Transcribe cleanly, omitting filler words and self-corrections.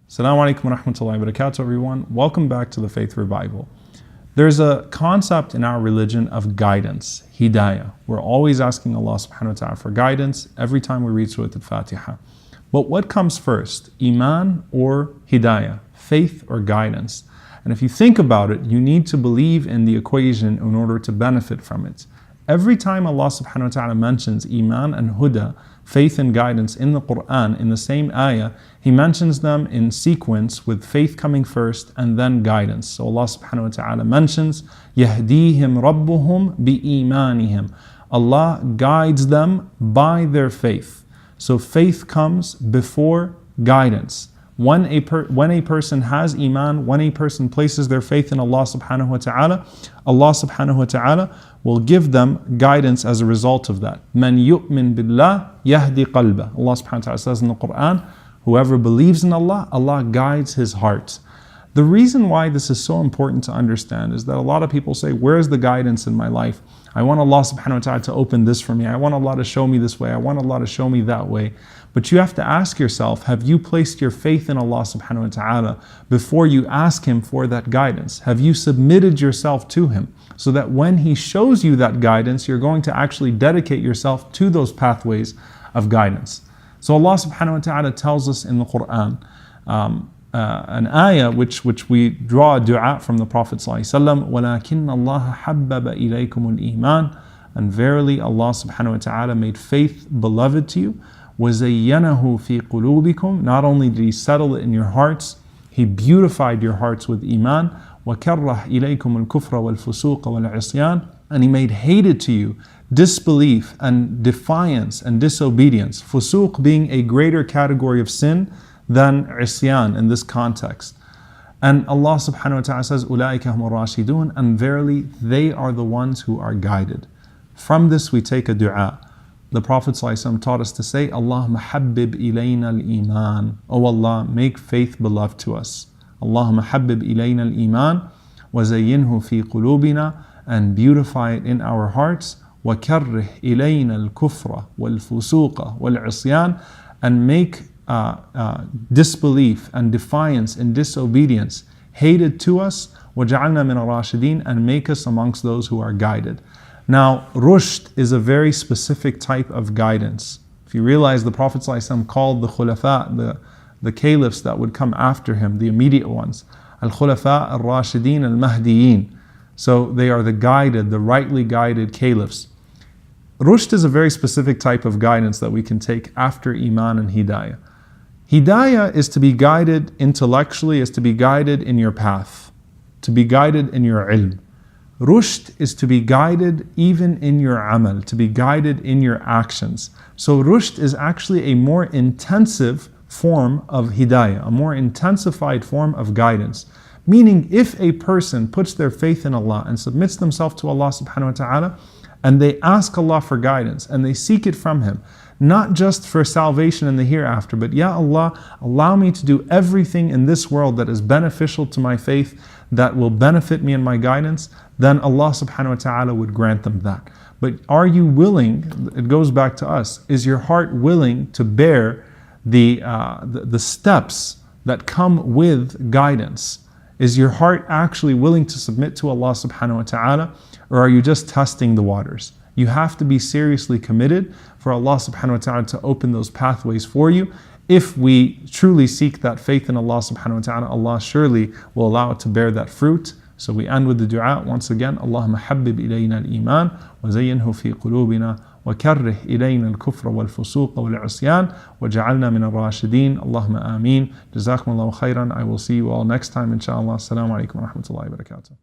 Assalamu alaikum wa rahmatullahi wa barakatuh, everyone. Welcome back to the Faith Revival. There's a concept in our religion of guidance, hidayah. We're always asking Allah subhanahu wa ta'ala for guidance every time we read Surah Al-Fatiha. But what comes first, Imaan or hidayah, faith or guidance? And if you think about it, you need to believe in the equation in order to benefit from it. Every time Allah subhanahu wa ta'ala mentions Iman and Huda, faith and guidance in the Quran, in the same ayah, He mentions them in sequence with faith coming first and then guidance. So Allah subhanahu wa ta'ala mentions, يَهْدِيهِمْ رَبُّهُمْ بِإِيمَانِهِمْ. Allah guides them by their faith. So faith comes before guidance. When a person has Iman, when a person places their faith in Allah subhanahu wa ta'ala will give them guidance as a result of that. مَنْ يُؤْمِن بِاللَّهِ يَهْدِي قَلْبَهُ. Allah subhanahu wa ta'ala says in the Quran, whoever believes in Allah, Allah guides his heart. The reason why this is so important to understand is that a lot of people say, where's the guidance in my life? I want Allah subhanahu wa ta'ala to open this for me. I want Allah to show me this way. I want Allah to show me that way. But you have to ask yourself, have you placed your faith in Allah subhanahu wa ta'ala before you ask Him for that guidance? Have you submitted yourself to Him so that when He shows you that guidance, you're going to actually dedicate yourself to those pathways of guidance? So Allah subhanahu wa ta'ala tells us in the Quran, an ayah which we draw a dua from the Prophet ﷺ, وَلَكِنَّ اللَّهَ حَبَّبَ إِلَيْكُمُ الْإِيمَانِ. And verily Allah subhanahu wa ta'ala made faith beloved to you. وَزَيَّنَهُ فِي قُلُوبِكُمْ. Not only did He settle it in your hearts, He beautified your hearts with Iman. وَكَرَّهْ إِلَيْكُمُ الْكُفْرَ وَالْفُسُوقَ وَالْعِصْيَانَ. And He made hated to you disbelief and defiance and disobedience. Fusuq being a greater category of sin than isyan in this context. And Allah subhanahu wa ta'ala says, أُولَٰئِكَ هُمُ الرَّاشِدُونَ. And verily they are the ones who are guided. From this we take a dua. The Prophet ﷺ taught us to say, Allahumma habbib ilayna al-iman. Oh Allah, make faith beloved to us. Allahumma habbib ilayna al-iman wa zayyinhu fi qulubina. And beautify it in our hearts. وَكَرِّهْ إِلَيْنَا الْكُفْرَ وَالْفُسُوقَ وَالْعِصْيَانَ. And make disbelief and defiance and disobedience hated to us. وَجَعَلْنَا مِنَ الرَّاشِدِينَ. And make us amongst those who are guided. Now, rushd is a very specific type of guidance. If you realize, the Prophet ﷺ called the khulafa, the caliphs that would come after him, the immediate ones, al-khulafa al-rashidin al-mahdiyin. So they are the guided, the rightly guided caliphs. Rushd is a very specific type of guidance that we can take after Iman and Hidayah. Hidayah is to be guided intellectually, is to be guided in your path, to be guided in your ilm. Rushd is to be guided even in your amal, to be guided in your actions. So rushd is actually a more intensive form of hidayah, a more intensified form of guidance. Meaning, if a person puts their faith in Allah and submits themselves to Allah subhanahu wa ta'ala, and they ask Allah for guidance and they seek it from Him, not just for salvation in the hereafter, but Ya Allah, allow me to do everything in this world that is beneficial to my faith, that will benefit me in my guidance, then Allah subhanahu wa ta'ala would grant them that. But are you willing, it goes back to us, is your heart willing to bear the steps that come with guidance? Is your heart actually willing to submit to Allah subhanahu wa ta'ala, or are you just testing the waters? You have to be seriously committed for Allah subhanahu wa ta'ala to open those pathways for you. If we truly seek that faith in Allah subhanahu wa ta'ala, Allah surely will allow it to bear that fruit. So we end with the dua once again. Allahumma habbib ilayna al-iman wa zayyinhu fi qulubina wa karrih ilayna al-kufra wal-fusuq wal-'isyan wa ja'alna min al-rashidin. Allahumma ameen. Jazakumullahu khairan. I will see you all next time inshallah. Assalamu alaikum wa rahmatullahi wa barakatuh.